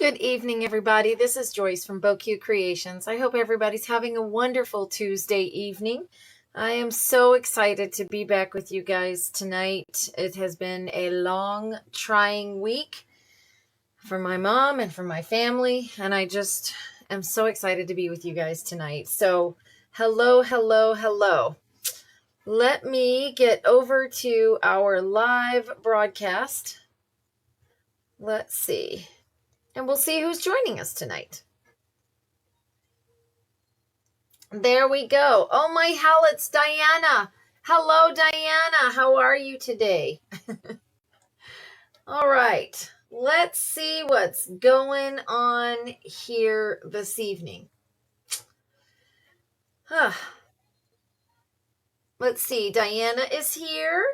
Good evening, everybody. This is Joyce from Beau Creations. I hope everybody's having a wonderful Tuesday evening. I am so excited to be back with you guys tonight. It has been a long, trying week for my mom and for my family, and I just am so excited to be with you guys tonight. So, hello, hello, hello. Let me get over to our live broadcast. Let's see. And we'll see who's joining us tonight. There we go. Oh, my hell, it's Diana. Hello, Diana. How are you today? All right. Let's see what's going on here this evening. Let's see. Diana is here.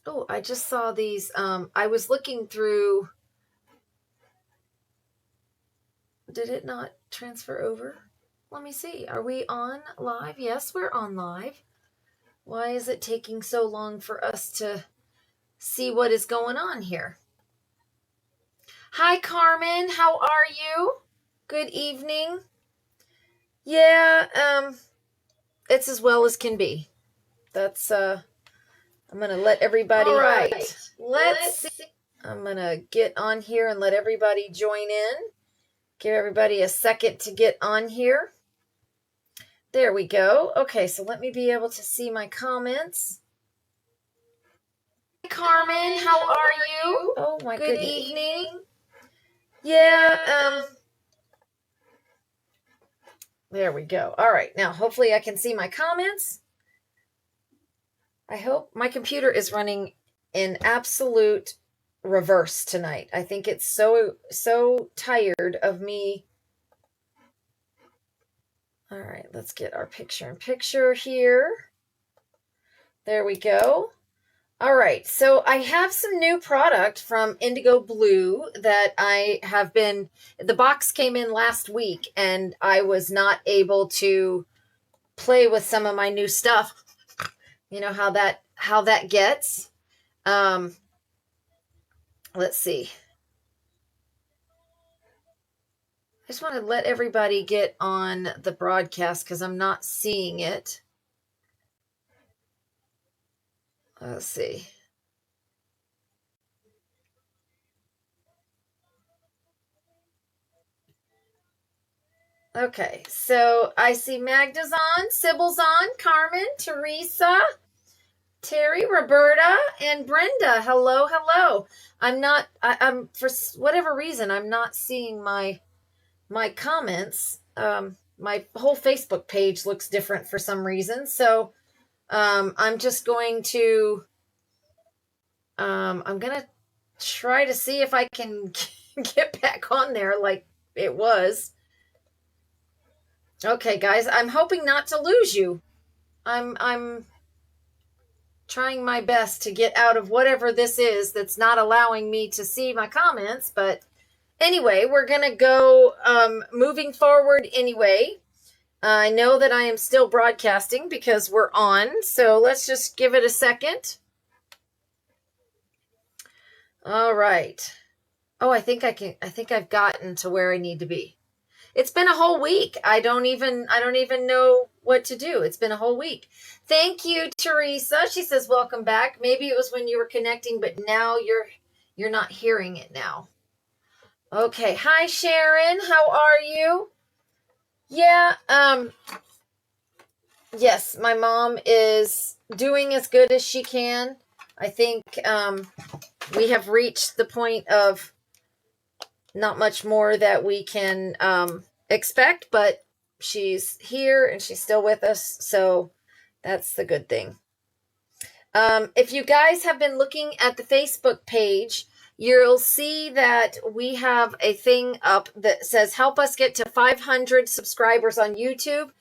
Oh, I just saw these. I was looking through. Did it not transfer over? Let me see. Are we on live? Yes, we're on live. Why is it taking so long for us to see what is going on here? Hi, Carmen. How are you? Good evening. Yeah, it's as well as can be. That's, I'm going to let everybody. All right. Let's see. I'm going to get on here and let everybody join in. Give everybody a second to get on here. There we go. Okay, so let me be able to see my comments. Hi, Carmen, how are you? Oh, my good evening. Yeah, there we go. All right, now hopefully I can see my comments. I hope my computer is running in absolute reverse tonight. I think it's so tired of me. All right, let's get our picture-in-picture here. There we go. All right, so I have some new product from Indigoblu that I have been, the box came in last week and I was not able to play with some of my new stuff. You know how that gets. Let's see. I just want to let everybody get on the broadcast because I'm not seeing it. Let's see. Okay, so I see Magda's on, Sybil's on, Carmen, Teresa, Terry, Roberta, and Brenda. Hello, hello. I'm for whatever reason, I'm not seeing my comments. My whole Facebook page looks different for some reason. So I'm just going to, I'm going to try to see if I can get back on there like it was. Okay, guys, I'm hoping not to lose you. I'm trying my best to get out of whatever this is that's not allowing me to see my comments, but anyway, we're going to go moving forward anyway. I know that I am still broadcasting because we're on, so let's just give it a second. All right. Oh, I think I've gotten to where I need to be. It's been a whole week. I don't even know what to do. It's been a whole week. Thank you, Teresa. She says, welcome back. Maybe it was when you were connecting, but now you're not hearing it now. Okay. Hi, Sharon. How are you? Yeah. Yes, my mom is doing as good as she can. I think we have reached the point of not much more that we can expect, but she's here and she's still with us, so that's the good thing. If you guys have been looking at the Facebook page, you'll see that we have a thing up that says help us get to 500 subscribers on YouTube.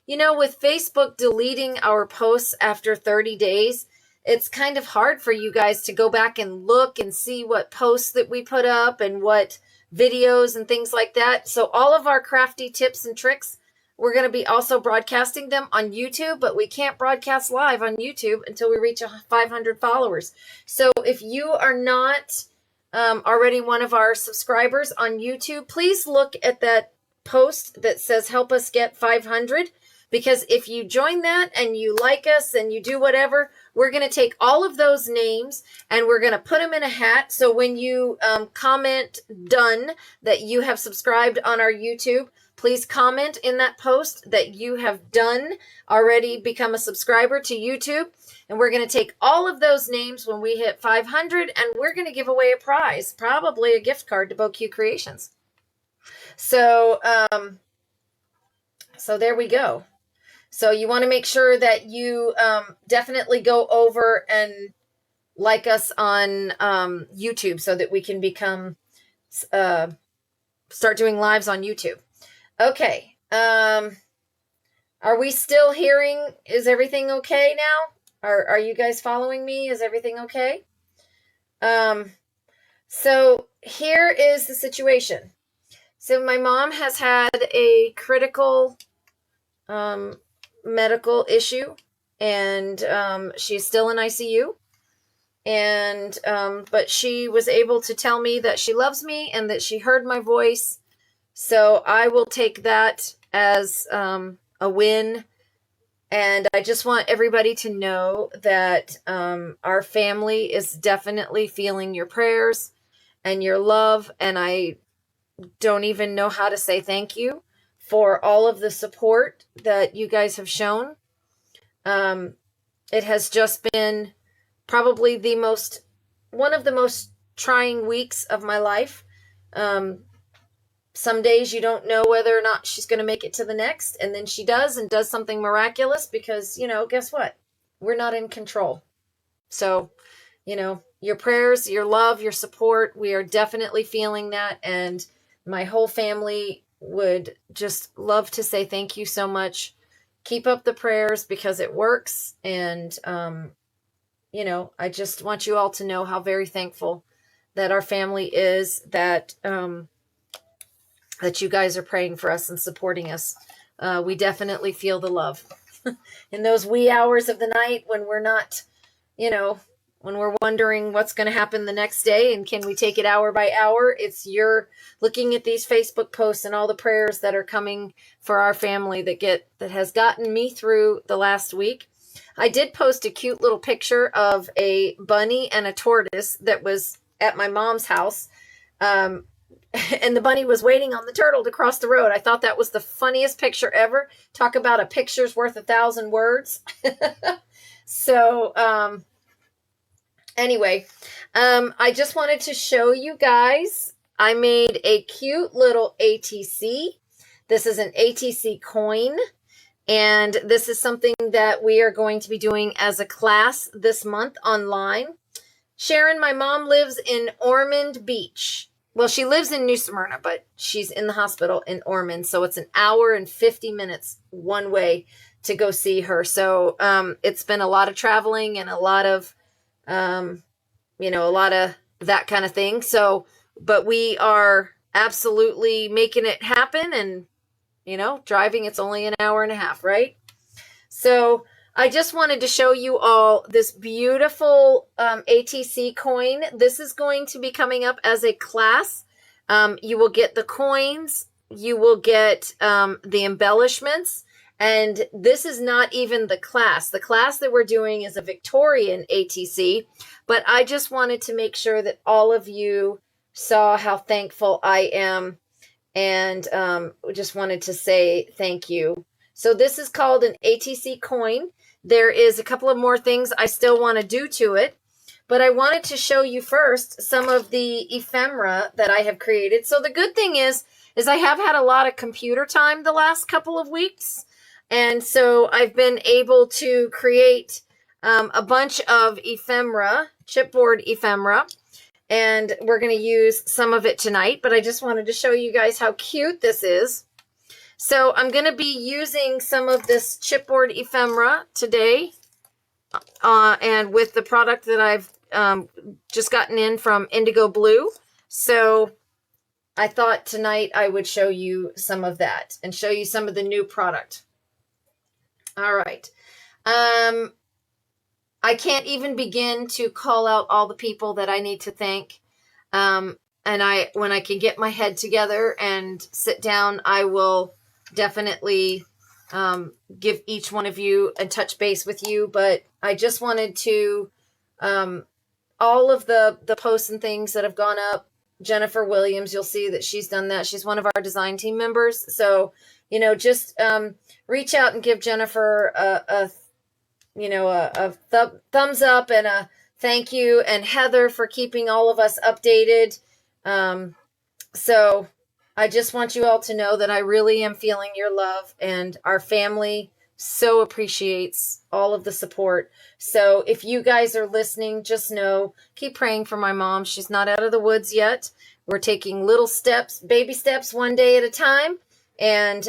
You know, with Facebook deleting our posts after 30 days, it's kind of hard for you guys to go back and look and see what posts that we put up and what videos and things like that. So all of our crafty tips and tricks We're going to be also broadcasting them on YouTube, but we can't broadcast live on YouTube until we reach 500 followers. So if you are not already one of our subscribers on YouTube, please look at that post that says help us get 500, because if you join that and you like us and you do whatever, we're going to take all of those names and we're going to put them in a hat. So when you comment done that you have subscribed on our YouTube, please comment in that post that you have done already become a subscriber to YouTube. And we're going to take all of those names when we hit 500 and we're going to give away a prize, probably a gift card to Beau Creations. So, so there we go. So you want to make sure that you definitely go over and like us on YouTube so that we can become, start doing lives on YouTube. Okay. Are we still hearing? Is everything okay now? Are you guys following me? Is everything okay? So here is the situation. So my mom has had a critical medical issue, and she's still in ICU. And but she was able to tell me that she loves me and that she heard my voice. So I will take that as a win. And I just want everybody to know that our family is definitely feeling your prayers and your love. And I don't even know how to say thank you for all of the support that you guys have shown. It has just been probably one of the most trying weeks of my life. Some days you don't know whether or not she's going to make it to the next, and then she does, and does something miraculous because, guess what? We're not in control. So, your prayers, your love, your support, we are definitely feeling that, and my whole family would just love to say thank you so much. Keep up the prayers because it works, and, I just want you all to know how very thankful that our family is, that you guys are praying for us and supporting us. We definitely feel the love. In those wee hours of the night when we're not, when we're wondering what's going to happen the next day and can we take it hour by hour, you're looking at these Facebook posts and all the prayers that are coming for our family that has gotten me through the last week. I did post a cute little picture of a bunny and a tortoise that was at my mom's house. And the bunny was waiting on the turtle to cross the road. I thought that was the funniest picture ever. Talk about a picture's worth 1,000 words. So, anyway, I just wanted to show you guys. I made a cute little ATC. This is an ATC coin. And this is something that we are going to be doing as a class this month online. Sharon, my mom lives in Ormond Beach. Well, she lives in New Smyrna, but she's in the hospital in Ormond. So it's an hour and 50 minutes one way to go see her. So it's been a lot of traveling and a lot of, a lot of that kind of thing. So, but we are absolutely making it happen. And, driving, it's only an hour and a half, right? So I just wanted to show you all this beautiful ATC coin. This is going to be coming up as a class. You will get the coins. You will get the embellishments. And this is not even the class. The class that we're doing is a Victorian ATC. But I just wanted to make sure that all of you saw how thankful I am. And just wanted to say thank you. So this is called an ATC coin. There is a couple of more things I still want to do to it, but I wanted to show you first some of the ephemera that I have created. So the good thing is I have had a lot of computer time the last couple of weeks. And so I've been able to create a bunch of ephemera, chipboard ephemera, and we're going to use some of it tonight, but I just wanted to show you guys how cute this is. So I'm going to be using some of this chipboard ephemera today, and with the product that I've just gotten in from Indigoblu. So I thought tonight I would show you some of that and show you some of the new product. All right. I can't even begin to call out all the people that I need to thank. And when I can get my head together and sit down, I will definitely give each one of you and touch base with you. But I just wanted to, all of the posts and things that have gone up. Jennifer Williams, you'll see that she's done that. She's one of our design team members. So, just reach out and give Jennifer a thumbs up and a thank you, and Heather for keeping all of us updated. So I just want you all to know that I really am feeling your love, and our family so appreciates all of the support. So if you guys are listening, just know, keep praying for my mom. She's not out of the woods yet. We're taking little steps, baby steps, one day at a time. And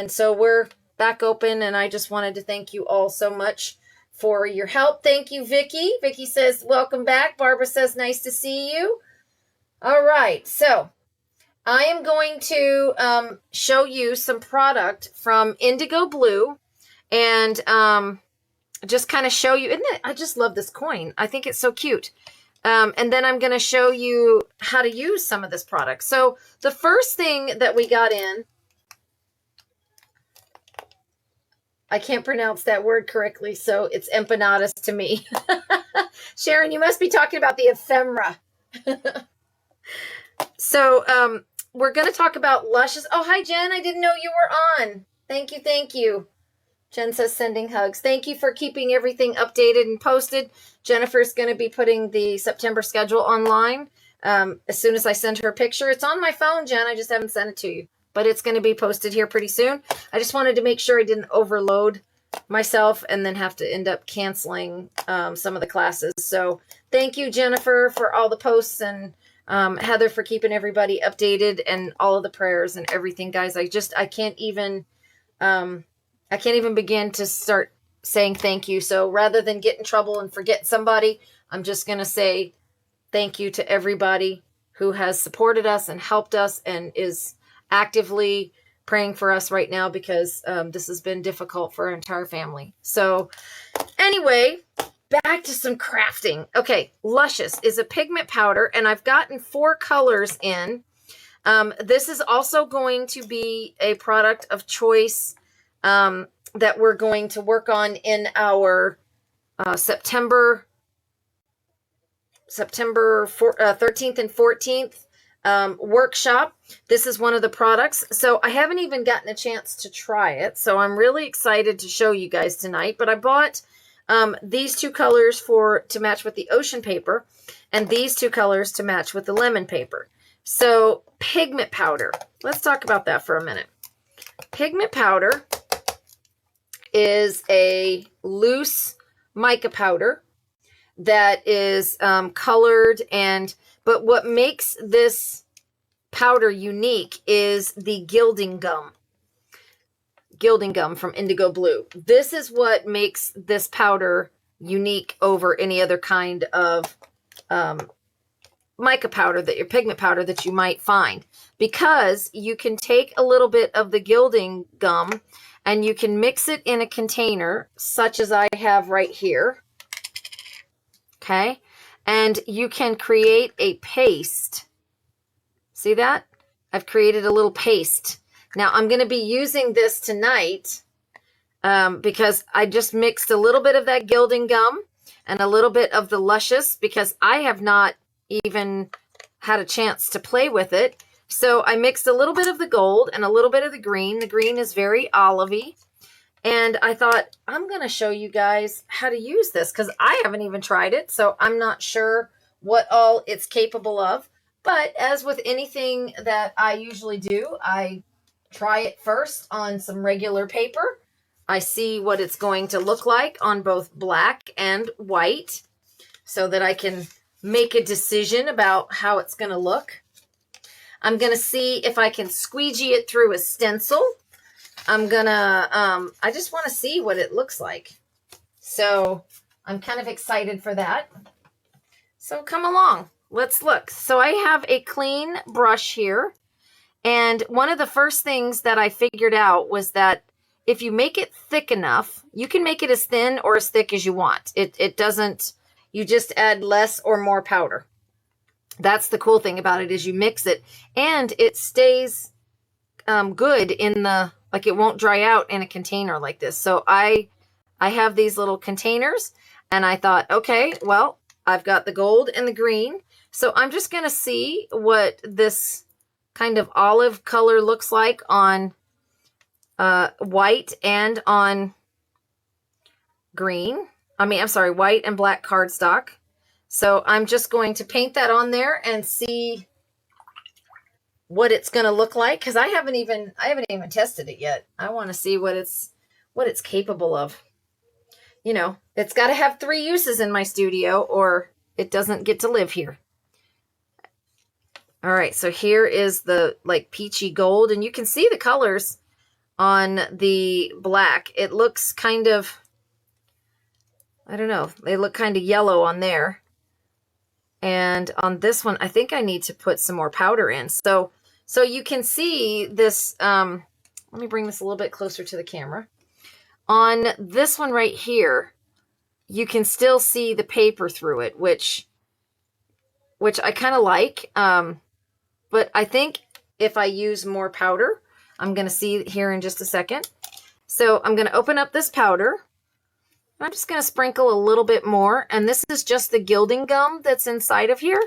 so we're back open, and I just wanted to thank you all so much for your help. Thank you, Vicky. Vicky says, welcome back. Barbara says, nice to see you. All right. So I am going to show you some product from Indigoblu, and just kind of show you, I just love this coin. I think it's so cute. And then I'm going to show you how to use some of this product. So the first thing that we got in, I can't pronounce that word correctly, so it's empanadas to me. Sharon, you must be talking about the ephemera. So we're going to talk about Luscious. Oh, hi, Jen. I didn't know you were on. Thank you. Thank you. Jen says sending hugs. Thank you for keeping everything updated and posted. Jennifer's going to be putting the September schedule online as soon as I send her a picture. It's on my phone, Jen. I just haven't sent it to you. But it's going to be posted here pretty soon. I just wanted to make sure I didn't overload myself and then have to end up canceling some of the classes. So thank you, Jennifer, for all the posts, and Heather for keeping everybody updated, and all of the prayers and everything, guys. I can't even begin to start saying thank you. So rather than get in trouble and forget somebody, I'm just going to say thank you to everybody who has supported us and helped us and is actively praying for us right now, because this has been difficult for our entire family. So anyway, back to some crafting. Okay, Luscious is a pigment powder, and I've gotten 4 colors in. This is also going to be a product of choice that we're going to work on in our September 13th and 14th workshop. This is one of the products. So I haven't even gotten a chance to try it. So I'm really excited to show you guys tonight. But I bought these 2 colors to match with the ocean paper, and these 2 colors to match with the lemon paper. So pigment powder. Let's talk about that for a minute. Pigment powder is a loose mica powder that is colored, but what makes this powder unique is the gilding gum from Indigoblu. This is what makes this powder unique over any other kind of mica powder, your pigment powder that you might find, because you can take a little bit of the gilding gum and you can mix it in a container such as I have right here. Okay. And you can create a paste. See that? I've created a little paste. Now I'm going to be using this tonight because I just mixed a little bit of that gilding gum and a little bit of the Luscious, because I have not even had a chance to play with it. So I mixed a little bit of the gold and a little bit of the green. The green is very olivey. And I thought, I'm going to show you guys how to use this, because I haven't even tried it. So I'm not sure what all it's capable of. But as with anything that I usually do, I try it first on some regular paper. I see what it's going to look like on both black and white, so that I can make a decision about how it's going to look. I'm going to see if I can squeegee it through a stencil. I'm going to, I just want to see what it looks like. So I'm kind of excited for that. So come along. let's look. So I have a clean brush here. And one of the first things that I figured out was that if you make it thick enough, you can make it as thin or as thick as you want. It doesn't, you just add less or more powder. That's the cool thing about it, is you mix it and it stays good in the, like it won't dry out in a container like this. So I have these little containers and I thought, okay, well, I've got the gold and the green. So I'm just going to see what this kind of olive color looks like on white and on green. I'm sorry, white and black cardstock. So I'm just going to paint that on there and see what it's going to look like, because I haven't even tested it yet. I want to see what it's capable of. You know, it's got to have 3 uses in my studio or it doesn't get to live here. All right, so here is the like peachy gold, and you can see the colors on the black. It looks kind of, I don't know, they look kind of yellow on there. And on this one, I think I need to put some more powder in. So you can see this, let me bring this a little bit closer to the camera. On this one right here, you can still see the paper through it, which I kind of like. But I think if I use more powder, I'm going to see here in just a second. So I'm going to open up this powder. I'm just going to sprinkle a little bit more. And this is just the gilding gum that's inside of here.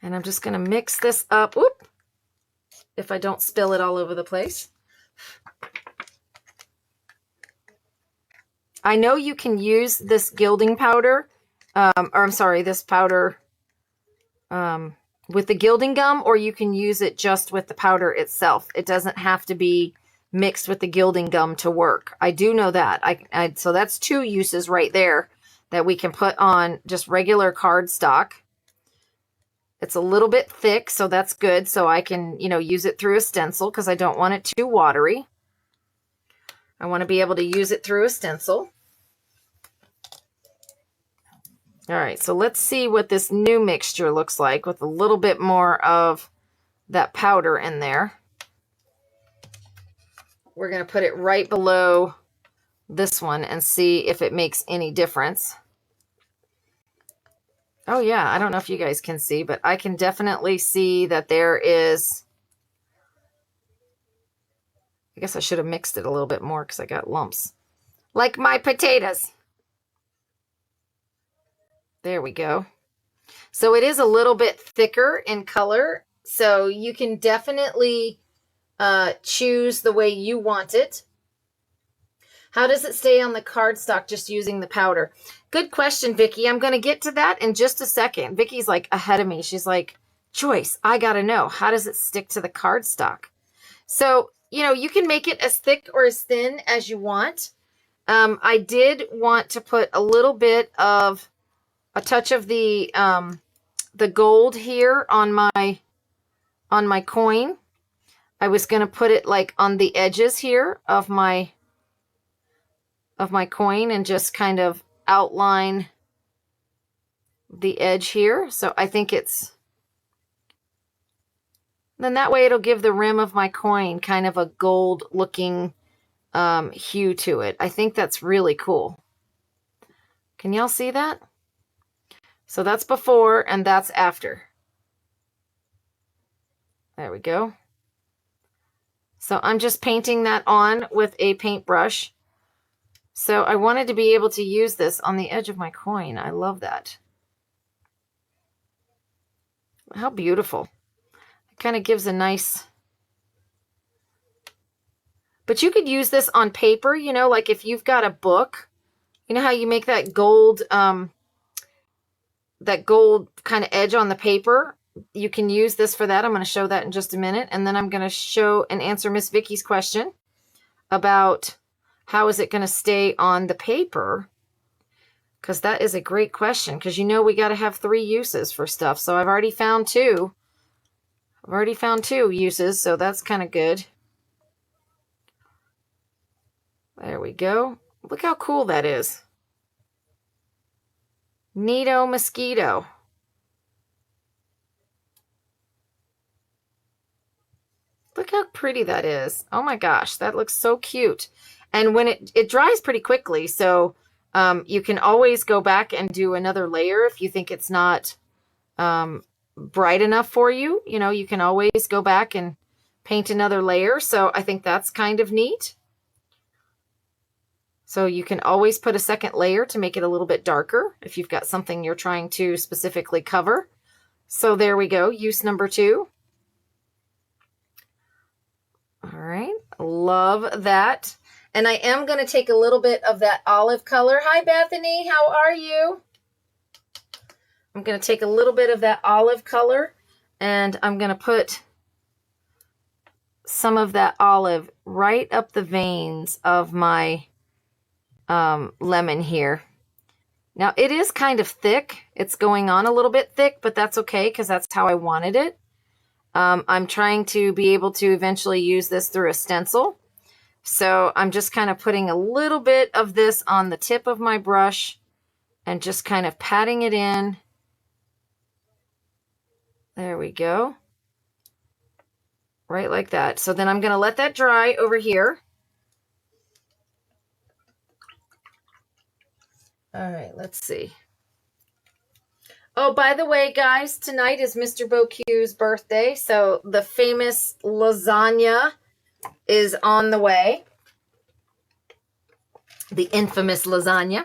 And I'm just going to mix this up. Whoop, if I don't spill it all over the place. I know you can use this gilding powder, this powder with the gilding gum, or you can use it just with the powder itself. It doesn't have to be mixed with the gilding gum to work. I do know that. So that's 2 uses right there that we can put on just regular cardstock. It's a little bit thick, so that's good. So I can, use it through a stencil because I don't want it too watery. I want to be able to use it through a stencil. All right, so let's see what this new mixture looks like with a little bit more of that powder in there. We're going to put it right below this one and see if it makes any difference. Oh yeah, I don't know if you guys can see, but I can definitely see that there is, I guess I should have mixed it a little bit more because I got lumps. Like my potatoes. There we go. So it is a little bit thicker in color. So you can definitely choose the way you want it. How does it stay on the cardstock just using the powder? Good question, Vicki. I'm going to get to that in just a second. Vicki's like ahead of me. She's like, Joyce, I got to know, how does it stick to the cardstock? So, you can make it as thick or as thin as you want. I did want to put a little bit of a touch of the gold here on my coin. I was going to put it like on the edges here of my coin and just kind of outline the edge here. So I think then that way it'll give the rim of my coin kind of a gold looking hue to it. I think that's really cool. Can y'all see that? So that's before and that's after. There we go. So I'm just painting that on with a paintbrush. So I wanted to be able to use this on the edge of my coin. I love that. How beautiful. It kind of gives a nice... But you could use this on paper, like if you've got a book, how you make that gold kind of edge on the paper. You can use this for that. I'm going to show that in just a minute. And then I'm going to show and answer Miss Vicky's question about how is it going to stay on the paper? Because that is a great question. Because we got to have 3 uses for stuff. So I've already found 2. I've already found 2 uses. So that's kind of good. There we go. Look how cool that is. Neato mosquito. Look how pretty that is. Oh my gosh, that looks so cute. And when it dries pretty quickly, so you can always go back and do another layer if you think it's not bright enough for you. You know, you can always go back and paint another layer. So I think that's kind of neat. So you can always put a second layer to make it a little bit darker if you've got something you're trying to specifically cover. So there we go, use number 2. All right, love that. And I am going to take a little bit of that olive color. Hi, Bethany, how are you? I'm going to take a little bit of that olive color, and I'm going to put some of that olive right up the veins of my lemon here. Now, it is kind of thick. It's going on a little bit thick, but that's okay because that's how I wanted it. I'm trying to be able to eventually use this through a stencil. So I'm just kind of putting a little bit of this on the tip of my brush and just kind of patting it in. There we go. Right like that. So then I'm going to let that dry over here. All right, let's see. Oh, by the way, guys, tonight is Mr. Beau's birthday, so the famous lasagna is on the way. The infamous lasagna.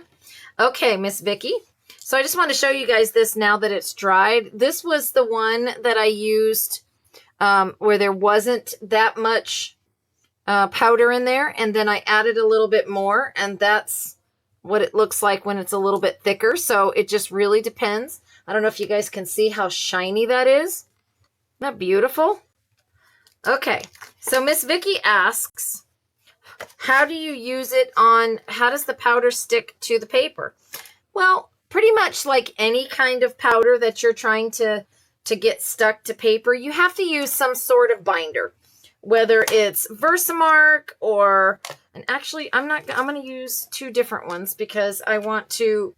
Okay, Miss Vicky. So I just want to show you guys this now that it's dried. This was the one that I used where there wasn't that much powder in there, and then I added a little bit more, and that's what it looks like when it's a little bit thicker. So it just really depends. I don't know if you guys can see how shiny that is. Isn't that beautiful? Okay, so Miss Vicky asks, how do you use it on, how does the powder stick to the paper? Well, pretty much like any kind of powder that you're trying to get stuck to paper, you have to use some sort of binder, whether it's Versamark or, and actually I'm going to use 2 different ones because I want to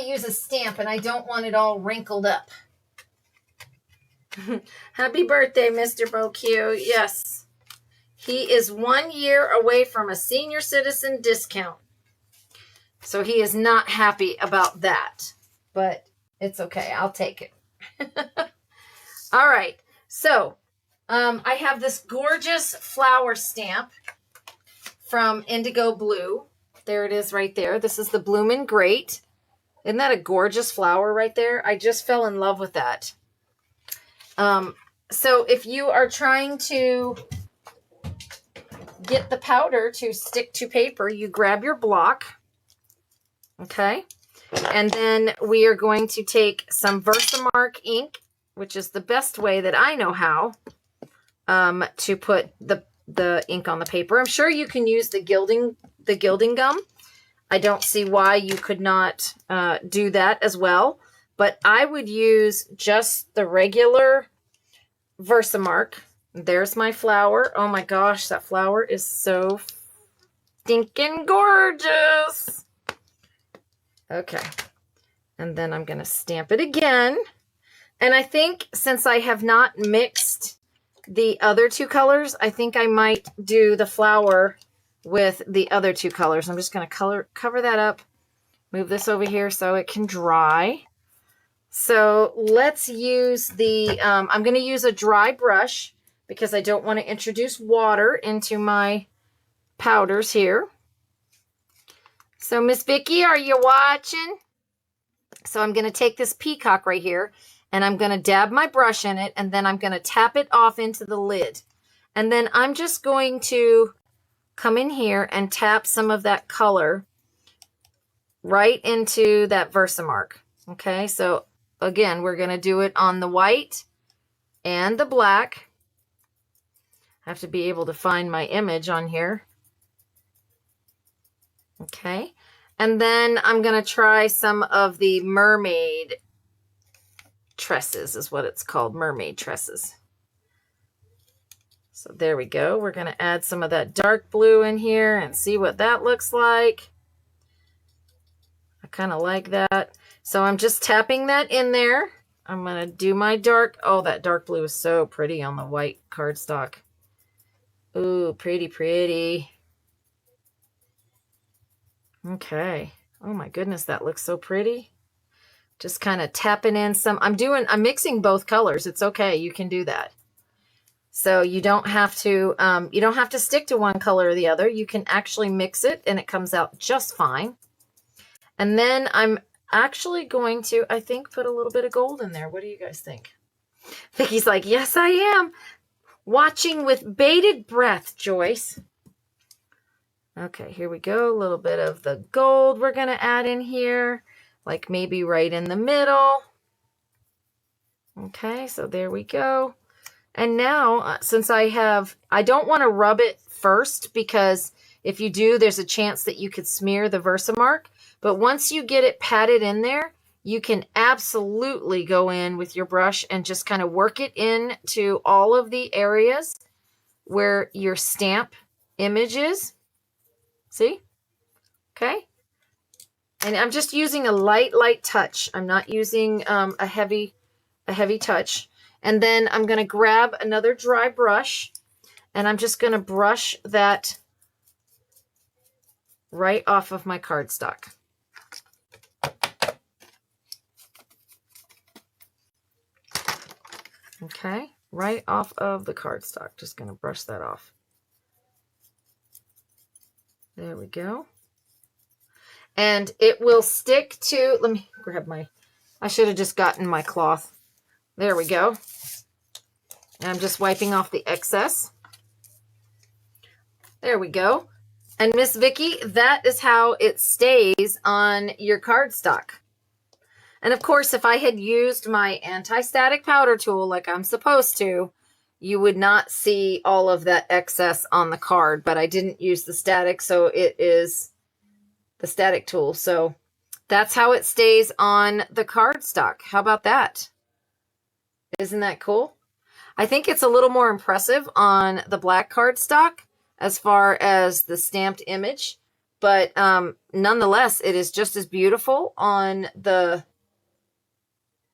use a stamp and I don't want it all wrinkled up. Happy birthday, Mr. Beauque. Yes. He is 1 year away from a senior citizen discount. So he is not happy about that, but it's okay. I'll take it. All right. So I have this gorgeous flower stamp from Indigoblu. There it is right there. This is the Bloomin' Great. Isn't that a gorgeous flower right there? I just fell in love with that. So if you are trying to get the powder to stick to paper, you grab your block, okay? And then we are going to take some Versamark ink, which is the best way that I know how to put the ink on the paper. I'm sure you can use the gilding gum. I don't see why you could not do that as well. But I would use just the regular Versamark. There's my flower. Oh my gosh, that flower is so stinking gorgeous. Okay. And then I'm going to stamp it again. And I think since I have not mixed the other 2 colors, I think I might do the flower with the other 2 colors. I'm just going to cover that up, move this over here so it can dry. So let's use the, I'm going to use a dry brush because I don't want to introduce water into my powders here. So Miss Vicky, are you watching? So I'm going to take this peacock right here and I'm going to dab my brush in it and then I'm going to tap it off into the lid. And then I'm just going to come in here and tap some of that color right into that Versamark. Okay, so again, we're going to do it on the white and the black. I have to be able to find my image on here. Okay, and then I'm going to try some of the mermaid tresses is what it's called, mermaid tresses. So there we go. We're going to add some of that dark blue in here and see what that looks like. kind of like that. So I'm just tapping that in there. I'm going to do my dark. Oh, that dark blue is so pretty on the white cardstock. Ooh, pretty, pretty. Okay. Oh my goodness, that looks so pretty. Just kind of tapping in some. I'm mixing both colors. It's okay. You can do that. So you don't have to stick to one color or the other. You can actually mix it and it comes out just fine. And then I'm actually going to, I think, put a little bit of gold in there. What do you guys think? Vicky's like, yes, I am. Watching with bated breath, Joyce. Okay, here we go. A little bit of the gold we're going to add in here, like maybe right in the middle. Okay, so there we go. And now, since I don't want to rub it first, because if you do, there's a chance that you could smear the Versamark. But once you get it patted in there, you can absolutely go in with your brush and just kind of work it into all of the areas where your stamp image is. See? Okay. And I'm just using a light touch. I'm not using a heavy touch. And then I'm going to grab another dry brush and I'm just going to brush that right off of my cardstock. Okay, right off of the cardstock. Just going to brush that off. There we go. And it will stick to, let me grab I should have just gotten my cloth. There we go. And I'm just wiping off the excess. There we go. And Miss Vicky, that is how it stays on your cardstock. And of course, if I had used my anti-static powder tool like I'm supposed to, you would not see all of that excess on the card, but I didn't use the static, so it is the static tool. So that's how it stays on the cardstock. How about that? Isn't that cool? I think it's a little more impressive on the black cardstock as far as the stamped image, but nonetheless, it is just as beautiful on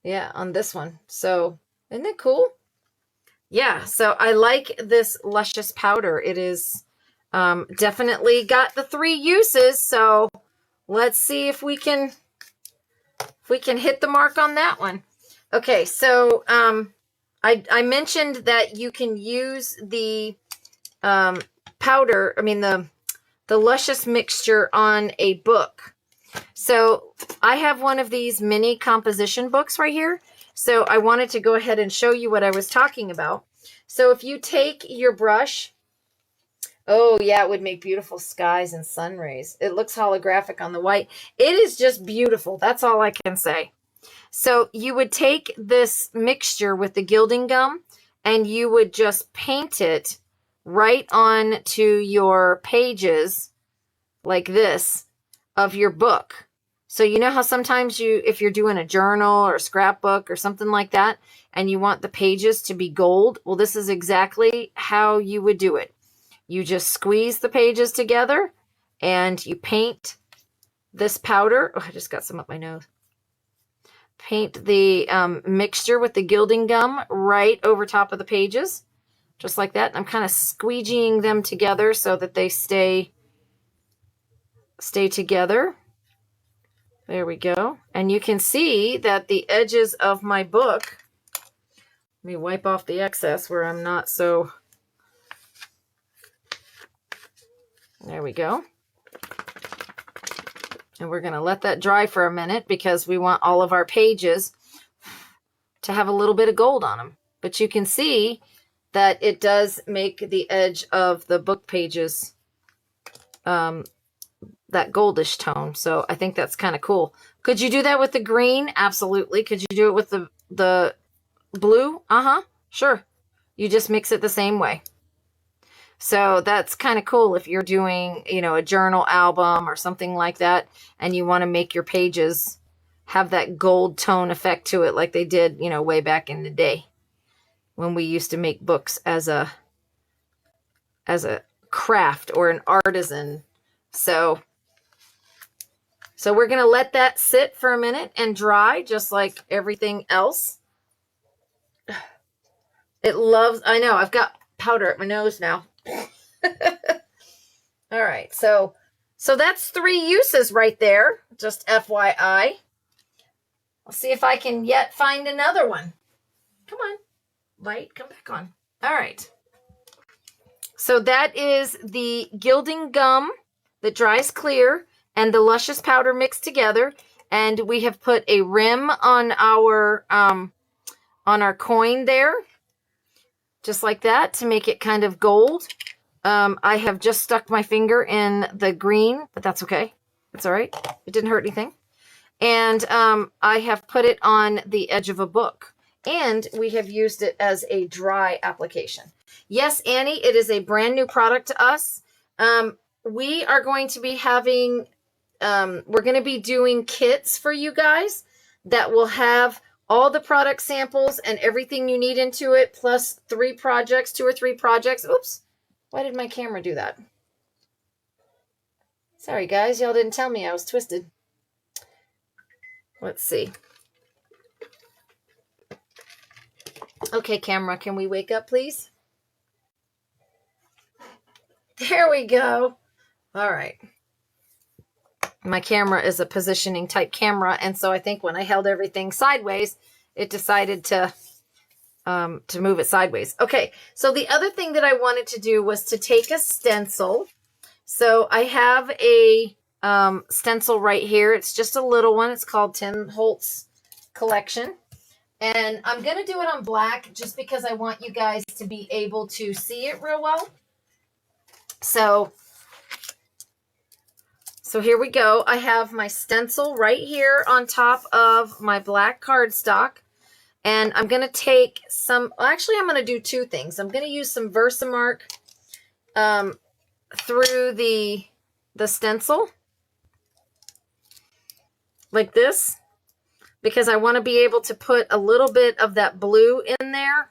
on this one. So isn't it cool? Yeah, so I like this Luscious powder. It is definitely got the 3 uses, so let's see if we can hit the mark on that one. Okay, so I mentioned that you can use the powder, the Luscious mixture on a book. So I have one of these mini composition books right here. So I wanted to go ahead and show you what I was talking about. So if you take your brush, oh yeah, it would make beautiful skies and sun rays. It looks holographic on the white. It is just beautiful. That's all I can say. So you would take this mixture with the gilding gum and you would just paint it right on to your pages like this of your book. So you know how sometimes if you're doing a journal or a scrapbook or something like that, and you want the pages to be gold, well, this is exactly how you would do it. You just squeeze the pages together and you paint this powder. Oh, I just got some up my nose. Paint the mixture with the gilding gum right over top of the pages, just like that. I'm kind of squeegeeing them together so that they stay together. There we go. And you can see that the edges of my book, let me wipe off the excess where I'm not so, there we go. And we're going to let that dry for a minute because we want all of our pages to have a little bit of gold on them. But you can see that it does make the edge of the book pages that goldish tone. So I think that's kind of cool. Could you do that with the green? Absolutely. Could you do it with the blue? Sure. You just mix it the same way. So that's kind of cool if you're doing, a journal album or something like that, and you want to make your pages have that gold tone effect to it like they did, way back in the day when we used to make books as a craft or an artisan. So So we're going to let that sit for a minute and dry, just like everything else. It loves, I know, I've got powder at my nose now. All right, so that's 3 uses right there, just FYI. I'll see if I can yet find another one. Come on, light, come back on. All right. So that is the gilding gum that dries clear and the luscious powder mixed together. And we have put a rim on our coin there, just like that, to make it kind of gold. I have just stuck my finger in the green, but that's okay. It's all right. It didn't hurt anything. And I have put it on the edge of a book. And we have used it as a dry application. Yes, Annie, it is a brand new product to us. We are going to be having, we're going to be doing kits for you guys that will have all the product samples and everything you need into it, plus 3 projects, 2 or 3 projects. Oops. Why did my camera do that? Sorry, guys. Y'all didn't tell me I was twisted. Let's see. Okay, camera, can we wake up, please? There we go. All right. My camera is a positioning type camera, and so I think when I held everything sideways, it decided to move it sideways. Okay, so the other thing that I wanted to do was to take a stencil. So I have a stencil right here. It's just a little one. It's called Tim Holtz Collection. And I'm going to do it on black just because I want you guys to be able to see it real well. So here we go. I have my stencil right here on top of my black cardstock. And I'm going to take some, actually I'm going to do 2 things. I'm going to use some Versamark through the stencil like this, because I want to be able to put a little bit of that blue in there.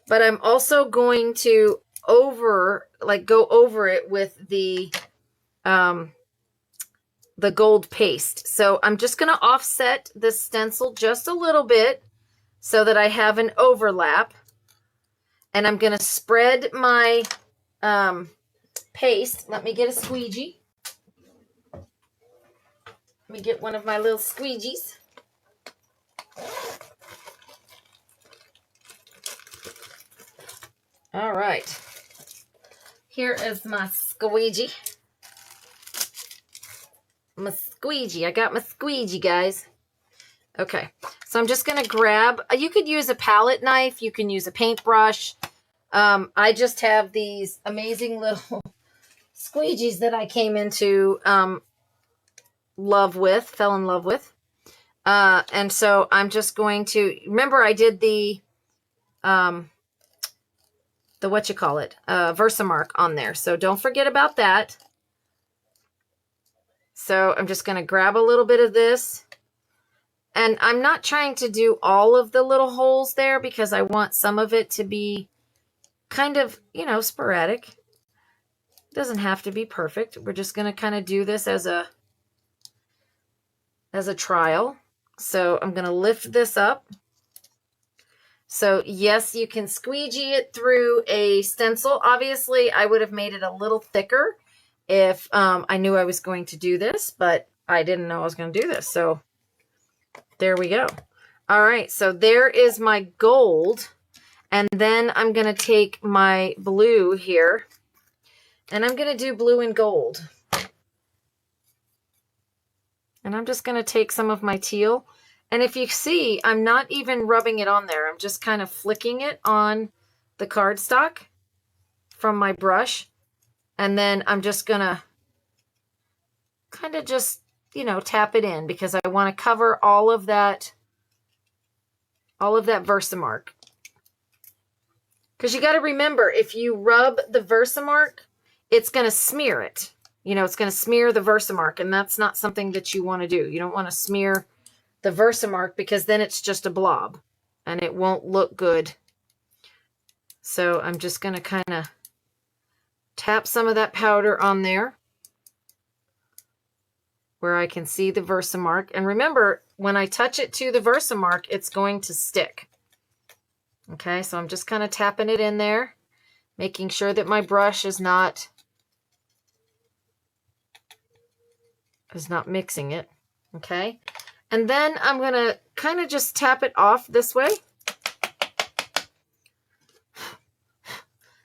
But I'm also going to go over it with the gold paste. So I'm just going to offset this stencil just a little bit so that I have an overlap. And I'm going to spread my paste. Let me get a squeegee. Let me get one of my little squeegees. All right. Here is my squeegee. My squeegee. I got my squeegee, guys. Okay. So I'm just going to grab, you could use a palette knife. You can use a paintbrush. I just have these amazing little squeegees that I came into fell in love with. And so I'm just going to, remember I did the Versamark on there. So don't forget about that. So I'm just going to grab a little bit of this. And I'm not trying to do all of the little holes there because I want some of it to be kind of, sporadic. It doesn't have to be perfect. We're just going to kind of do this as a trial. So I'm going to lift this up. So yes, you can squeegee it through a stencil. Obviously, I would have made it a little thicker if I knew I was going to do this, but I didn't know I was going to do this. So there we go. All right, so there is my gold. And then I'm going to take my blue here, and I'm going to do blue and gold. And I'm just going to take some of my teal. And if you see, I'm not even rubbing it on there. I'm just kind of flicking it on the cardstock from my brush. And then I'm just going to kind of just, tap it in because I want to cover all of that Versamark. Because you got to remember, if you rub the Versamark, it's going to smear it. It's going to smear the Versamark, and that's not something that you want to do. You don't want to smear the Versamark because then it's just a blob, and it won't look good. So I'm just going to kind of tap some of that powder on there. where I can see the Versamark. And remember, when I touch it to the Versamark, it's going to stick. Okay, so I'm just kind of tapping it in there, making sure that my brush is not mixing it. Okay, and then I'm going to kind of just tap it off this way.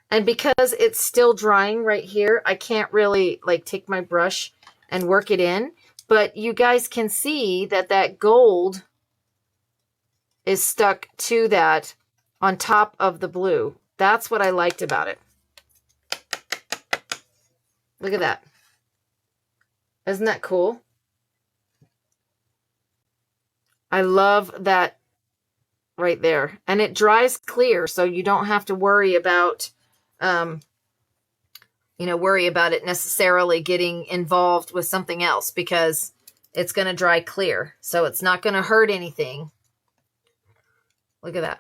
And because it's still drying right here, I can't really like take my brush and work it in. But you guys can see that that gold is stuck to that on top of the blue. That's what I liked about it. Look at that. Isn't that cool? I love that right there. And it dries clear, so you don't have to worry about, worry about it necessarily getting involved with something else, because it's going to dry clear. So it's not going to hurt anything. Look at that.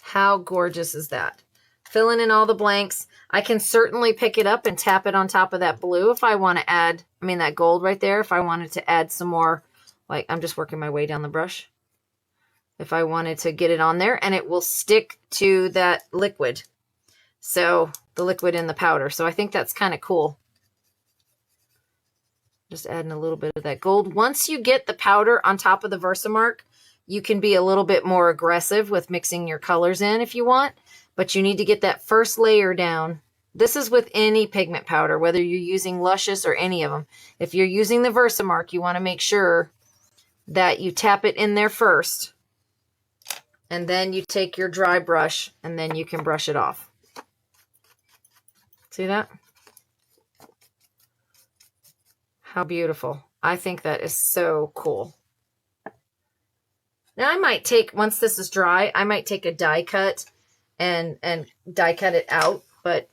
How gorgeous is that? Filling in all the blanks. I can certainly pick it up and tap it on top of that blue if I want to add, that gold right there. If I wanted to add some more, like I'm just working my way down the brush. If I wanted to get it on there, and it will stick to that liquid. So the liquid in the powder. So I think that's kind of cool. Just adding a little bit of that gold. Once you get the powder on top of the Versamark, you can be a little bit more aggressive with mixing your colors in if you want, but you need to get that first layer down. This is with any pigment powder, whether you're using Lucious or any of them. If you're using the Versamark, you want to make sure that you tap it in there first, and then you take your dry brush, and then you can brush it off. See that? How beautiful. I think that is so cool. Now I might take, once this is dry, I might take a die cut and die cut it out, but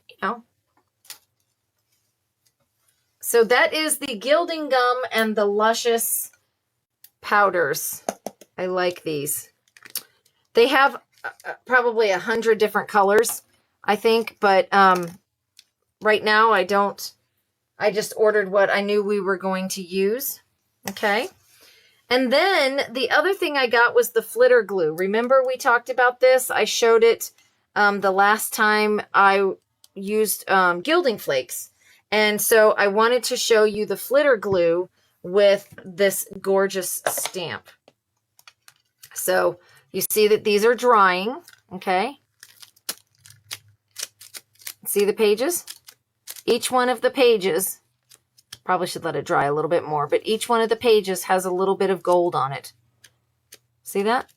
So that is the Gilding Gum and the Lucious Powders. I like these. They have probably 100 different colors, I think, but right now I just ordered what I knew we were going to use. Okay. And then the other thing I got was the flitter glue. Remember we talked about this? I showed it the last time I used gilding flakes. And so I wanted to show you the flitter glue with this gorgeous stamp. So you see that these are drying, okay? See the pages? Each one of the pages, probably should let it dry a little bit more, but each one of the pages has a little bit of gold on it. See that?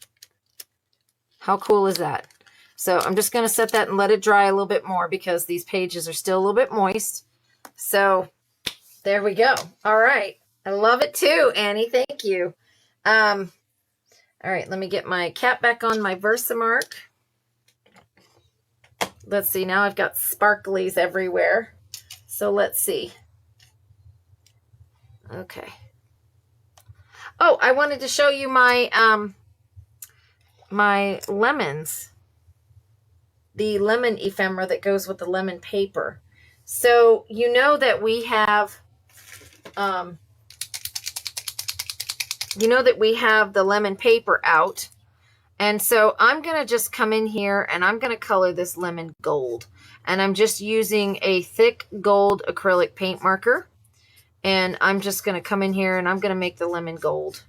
How cool is that? So I'm just going to set that and let it dry a little bit more because these pages are still a little bit moist. So there we go. All right. I love it too, Annie. Thank you. All right. Let me get my cap back on my Versamark. Let's see. Now I've got sparklies everywhere. So let's see. Okay. Oh, I wanted to show you my my lemons. The lemon ephemera that goes with the lemon paper. So you know that we have the lemon paper out. And so I'm going to just come in here and I'm going to color this lemon gold. And I'm just using a thick gold acrylic paint marker. And I'm just going to come in here and I'm going to make the lemon gold.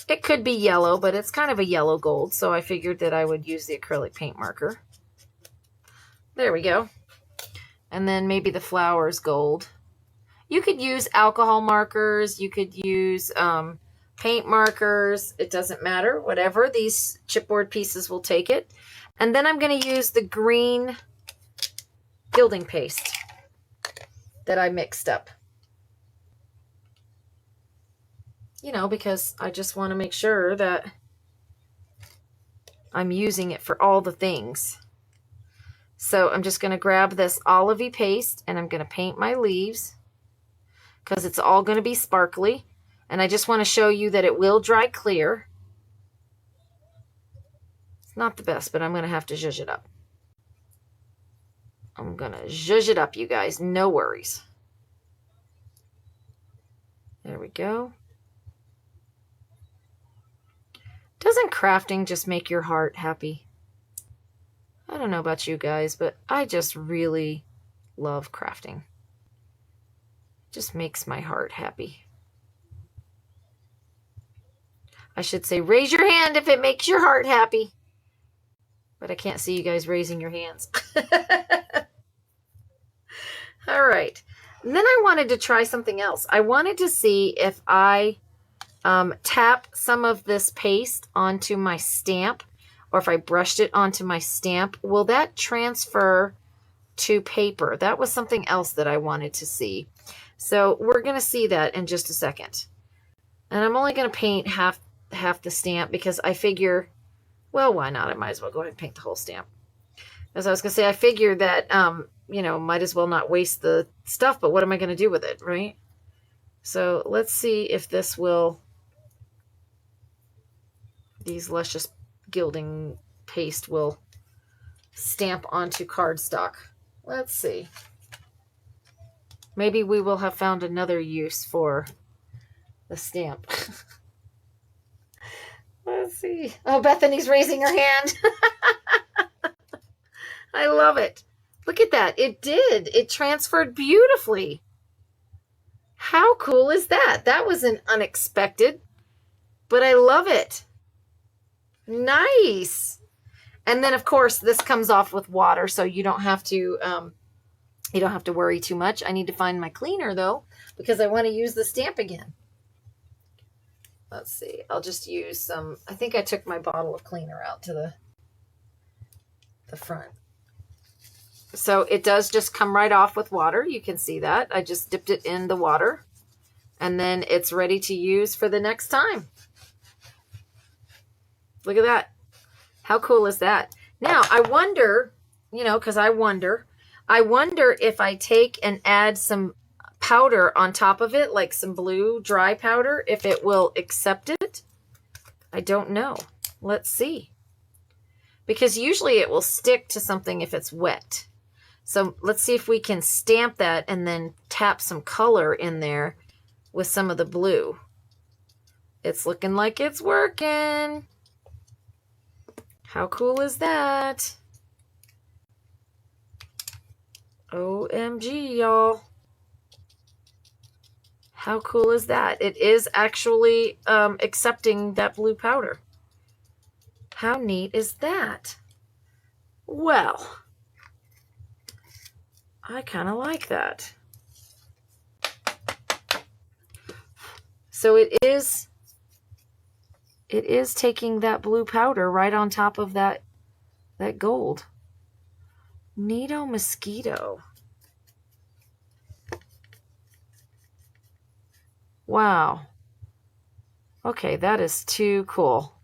It could be yellow, but it's kind of a yellow gold. So I figured that I would use the acrylic paint marker. There we go. And then maybe the flowers gold. You could use alcohol markers. You could use paint markers. It doesn't matter. Whatever. These chipboard pieces will take it. And then I'm going to use the green gilding paste that I mixed up. Because I just want to make sure that I'm using it for all the things. So I'm just going to grab this olivey paste and I'm going to paint my leaves because it's all going to be sparkly. And I just want to show you that it will dry clear. It's not the best, but I'm going to have to zhuzh it up. I'm going to zhuzh it up, you guys. No worries. There we go. Doesn't crafting just make your heart happy? I don't know about you guys, but I just really love crafting. It just makes my heart happy. I should say, raise your hand if it makes your heart happy. But I can't see you guys raising your hands. All right. And then I wanted to try something else. I wanted to see if I tap some of this paste onto my stamp, or if I brushed it onto my stamp, will that transfer to paper? That was something else that I wanted to see. So we're going to see that in just a second. And I'm only going to paint half the stamp because I figure, well, why not? I might as well go ahead and paint the whole stamp. As I was going to say, I figure that, might as well not waste the stuff, but what am I going to do with it, right? So let's see if this will, these luscious gilding paste will stamp onto cardstock. Let's see. Maybe we will have found another use for the stamp. Let's see. Oh, Bethany's raising her hand. I love it. Look at that. It did. It transferred beautifully. How cool is that? That was an unexpected, but I love it. Nice. And then, of course, this comes off with water, so you don't have to worry too much. I need to find my cleaner, though, because I want to use the stamp again. Let's see. I'll just use some. I think I took my bottle of cleaner out to the front. So it does just come right off with water. You can see that. I just dipped it in the water, and then it's ready to use for the next time. Look at that. How cool is that? Now, I wonder, because I wonder if I take and add some powder on top of it, like some blue dry powder, if it will accept it. I don't know. Let's see. Because usually it will stick to something if it's wet. So let's see if we can stamp that and then tap some color in there with some of the blue. It's looking like it's working. How cool is that? OMG, y'all. How cool is that? It is actually accepting that blue powder. How neat is that? Well, I kind of like that. So it is taking that blue powder right on top of that gold. Neato mosquito. Wow. Okay, that is too cool.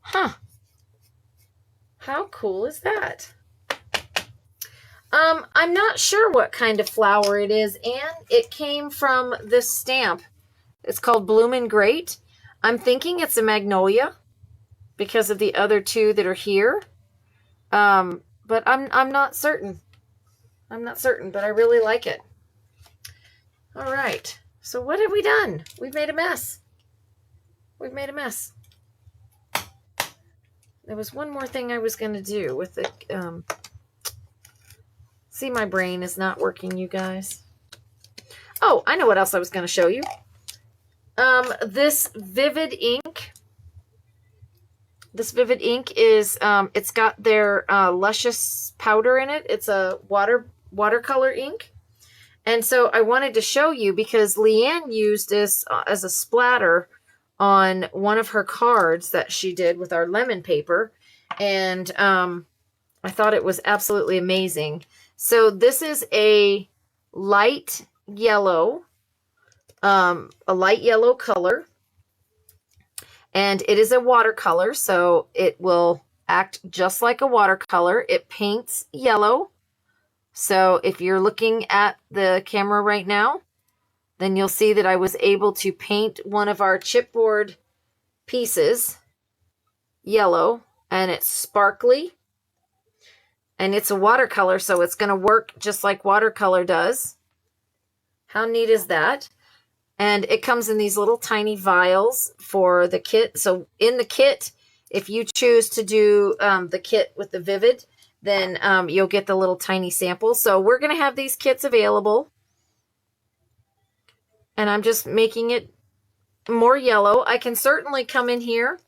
Huh. How cool is that? I'm not sure what kind of flower it is, and it came from this stamp. It's called Bloomin' Great. I'm thinking it's a magnolia because of the other two that are here. But I'm not certain. I'm not certain, but I really like it. All right. So what have we done? We've made a mess. We've made a mess. There was one more thing I was going to do with the... See, my brain is not working, you guys. Oh, I know what else I was going to show you. This Vivid ink. This Vivid ink is, it's got their Lucious powder in it. It's a watercolor ink. And so I wanted to show you because Leanne used this as a splatter on one of her cards that she did with our lemon paper. And I thought it was absolutely amazing. So this is a light yellow color. And it is a watercolor, so it will act just like a watercolor. It paints yellow. So if you're looking at the camera right now, then you'll see that I was able to paint one of our chipboard pieces yellow, and it's sparkly. And it's a watercolor, so it's going to work just like watercolor does. How neat is that? And it comes in these little tiny vials for the kit. So in the kit, if you choose to do the kit with the Vivid, then you'll get the little tiny sample. So we're going to have these kits available. And I'm just making it more yellow. I can certainly come in here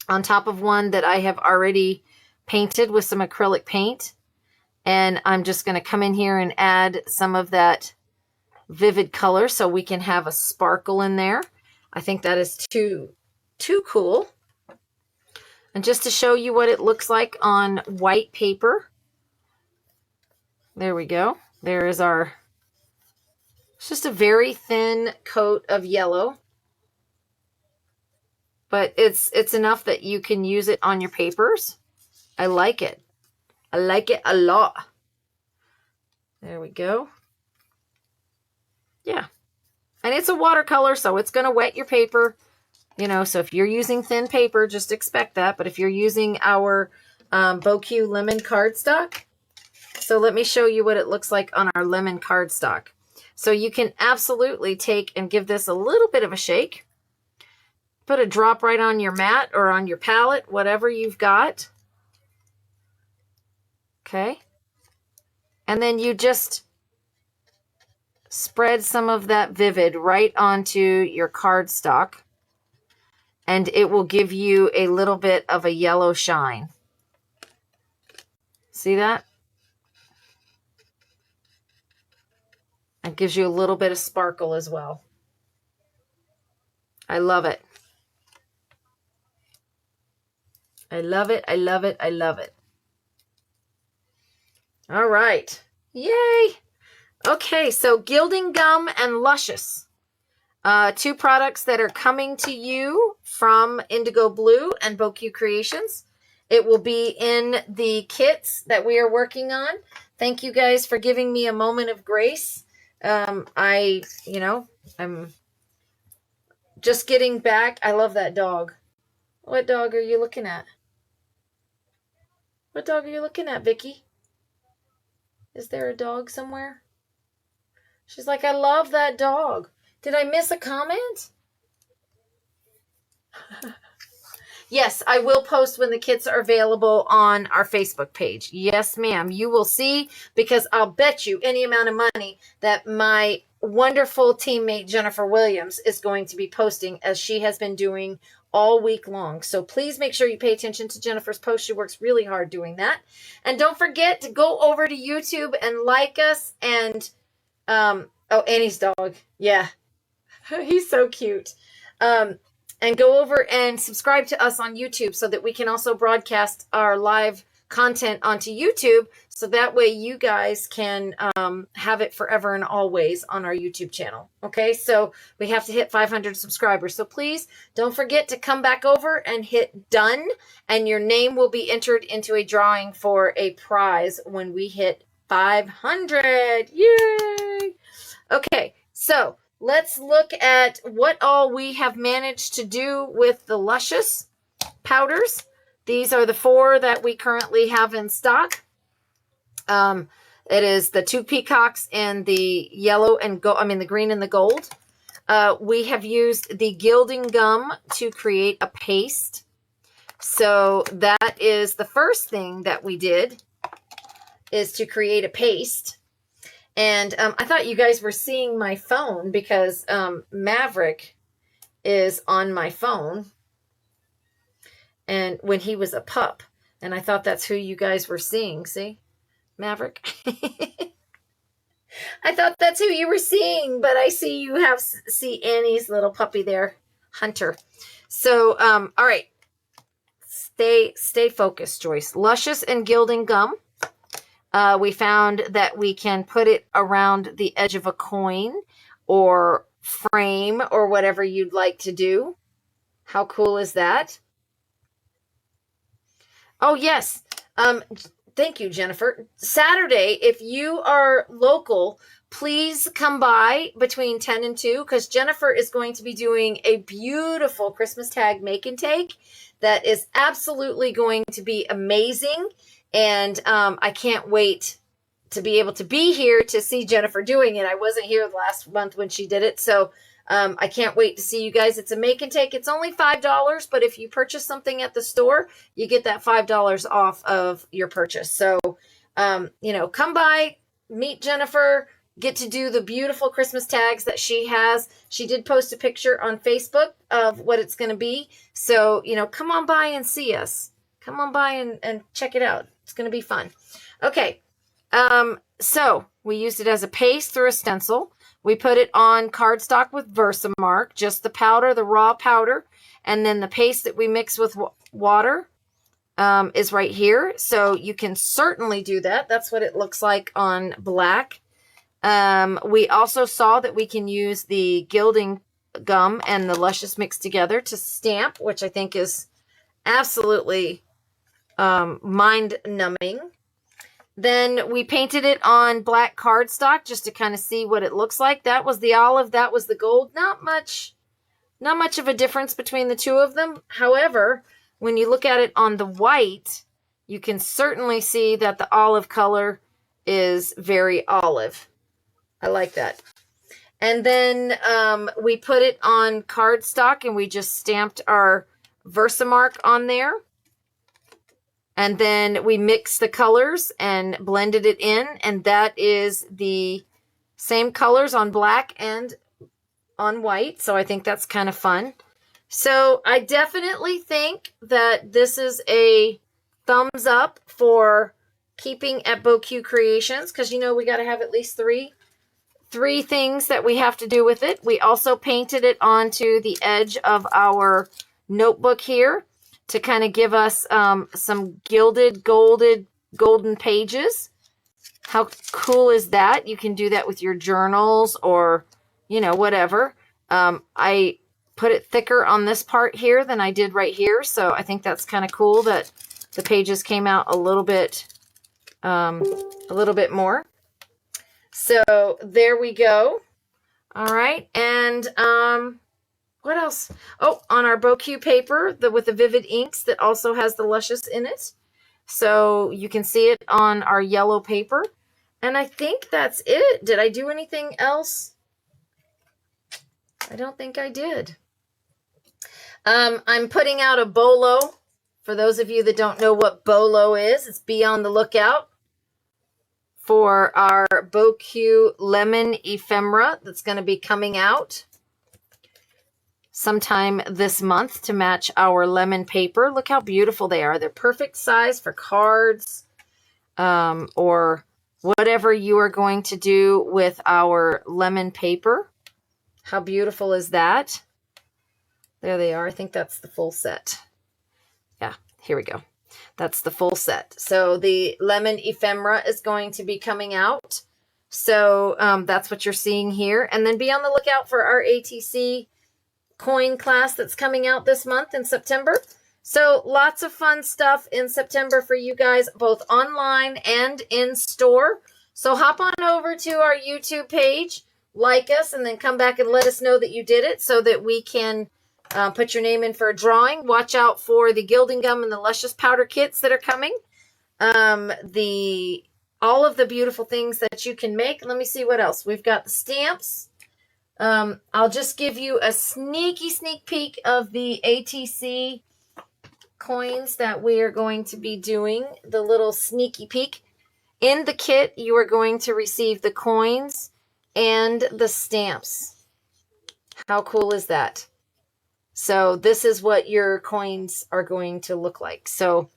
on top of one that I have already painted with some acrylic paint. And I'm just going to come in here and add some of that Vivid color so we can have a sparkle in there. I think that is too cool. And just to show you what it looks like on white paper. There we go. There is our, it's just a very thin coat of yellow. But it's enough that you can use it on your papers. I like it. I like it a lot. There we go. Yeah. And it's a watercolor, so it's going to wet your paper. You know, so if you're using thin paper, just expect that. But if you're using our beau lemon cardstock, so let me show you what it looks like on our lemon cardstock. So you can absolutely take and give this a little bit of a shake. Put a drop right on your mat or on your palette, whatever you've got. Okay. And then you just spread some of that Vivid right onto your cardstock. And it will give you a little bit of a yellow shine. See that? It gives you a little bit of sparkle as well. I love it. I love it. I love it. I love it. All right. Yay. Okay, so Gilding Gum and Lucious. Two products that are coming to you from Indigoblu and beau Creations. It will be in the kits that we are working on. Thank you guys for giving me a moment of grace. I'm just getting back. I love that dog. What dog are you looking at? What dog are you looking at, Vicky? Is there a dog somewhere? She's like, I love that dog. Did I miss a comment? Yes, I will post when the kits are available on our Facebook page. Yes, ma'am. You will see, because I'll bet you any amount of money that my wonderful teammate Jennifer Williams is going to be posting, as she has been doing all week long. So please make sure you pay attention to Jennifer's post. She works really hard doing that. And don't forget to go over to YouTube and like us. And oh, Annie's dog. Yeah. He's so cute. And go over and subscribe to us on YouTube so that we can also broadcast our live content onto YouTube. So that way you guys can have it forever and always on our YouTube channel. Okay, so we have to hit 500 subscribers. So please don't forget to come back over and hit done. And your name will be entered into a drawing for a prize when we hit 500. Yay! Okay, so let's look at what all we have managed to do with the Lucious Powders. These are the 4 that we currently have in stock. It is the 2 peacocks and the yellow and the green and the gold. We have used the Gilding Gum to create a paste. So that is the first thing that we did, is to create a paste. And I thought you guys were seeing my phone because Maverick is on my phone. And when he was a pup. And I thought that's who you guys were seeing. See? Maverick. I thought that's who you were seeing. But I see you see Annie's little puppy there. Hunter. So, all right. Stay focused, Joyce. Lucious and Gilding Gum. We found that we can put it around the edge of a coin or frame or whatever you'd like to do. How cool is that? Oh, yes. Thank you, Jennifer. Saturday, if you are local, please come by between 10 and 2 because Jennifer is going to be doing a beautiful Christmas tag make and take that is absolutely going to be amazing. And I can't wait to be able to be here to see Jennifer doing it. I wasn't here last month when she did it, so I can't wait to see you guys. It's a make and take. It's only $5, but if you purchase something at the store, you get that $5 off of your purchase. So, come by, meet Jennifer, get to do the beautiful Christmas tags that she has. She did post a picture on Facebook of what it's going to be. So, come on by and see us. Come on by and check it out. It's going to be fun. Okay. So we used it as a paste through a stencil. We put it on cardstock with Versamark, just the powder, the raw powder, and then the paste that we mix with water is right here. So you can certainly do that. That's what it looks like on black. We also saw that we can use the gilding gum and the Luscious mixed together to stamp, which I think is absolutely mind-numbing. Then we painted it on black cardstock just to kind of see what it looks like. That was the olive, that was the gold. Not much of a difference between the two of them. However, when you look at it on the white, you can certainly see that the olive color is very olive. I like that. And then we put it on cardstock and we just stamped our Versamark on there. And then we mixed the colors and blended it in. And that is the same colors on black and on white. So I think that's kind of fun. So I definitely think that this is a thumbs up for keeping at Beau Creations. Because, we got to have at least three things that we have to do with it. We also painted it onto the edge of our notebook here to kind of give us some gilded, golden pages. How cool is that? You can do that with your journals or, whatever. I put it thicker on this part here than I did right here. So I think that's kind of cool that the pages came out a little bit more. So there we go. All right. And what else? Oh, on our Beau paper with the vivid inks that also has the Luscious in it. So you can see it on our yellow paper. And I think that's it. Did I do anything else? I don't think I did. I'm putting out a bolo. For those of you that don't know what bolo is, it's be on the lookout for our Beau Lemon Ephemera that's going to be coming out sometime this month to match our lemon paper. Look how beautiful they are. They're perfect size for cards or whatever you are going to do with our lemon paper. How beautiful is that? There they are. I think that's the full set. Yeah, here we go. That's the full set. So the lemon ephemera is going to be coming out. So that's what you're seeing here. And then be on the lookout for our ATC coin class that's coming out this month in September. So lots of fun stuff in September for you guys, both online and in store. So hop on over to our YouTube page, like us, and then come back and let us know that you did it so that we can put your name in for a drawing. Watch out for the gilding gum and the Lucious powder kits that are coming. All of the beautiful things that you can make. Let me see what else. We've got the stamps. I'll just give you a sneak peek of the ATC coins that we are going to be doing. The little sneaky peek. In the kit, you are going to receive the coins and the stamps. How cool is that? So this is what your coins are going to look like. So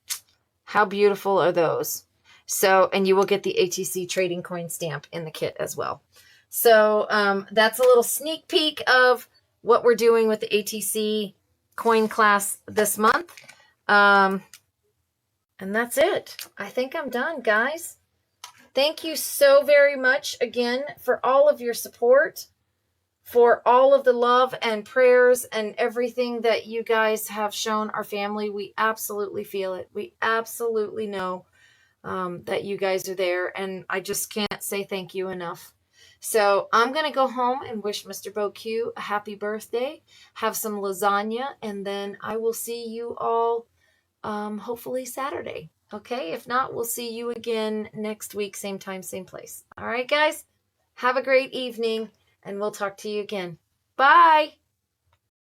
how beautiful are those? So, and you will get the ATC trading coin stamp in the kit as well. So that's a little sneak peek of what we're doing with the ATC coin class this month. And that's it. I think I'm done, guys. Thank you so very much again for all of your support, for all of the love and prayers and everything that you guys have shown our family. We absolutely feel it. We absolutely know that you guys are there, and I just can't say thank you enough. So I'm going to go home and wish Mr. Beau a happy birthday, have some lasagna, and then I will see you all hopefully Saturday. Okay, if not, we'll see you again next week, same time, same place. All right, guys, have a great evening, and we'll talk to you again. Bye.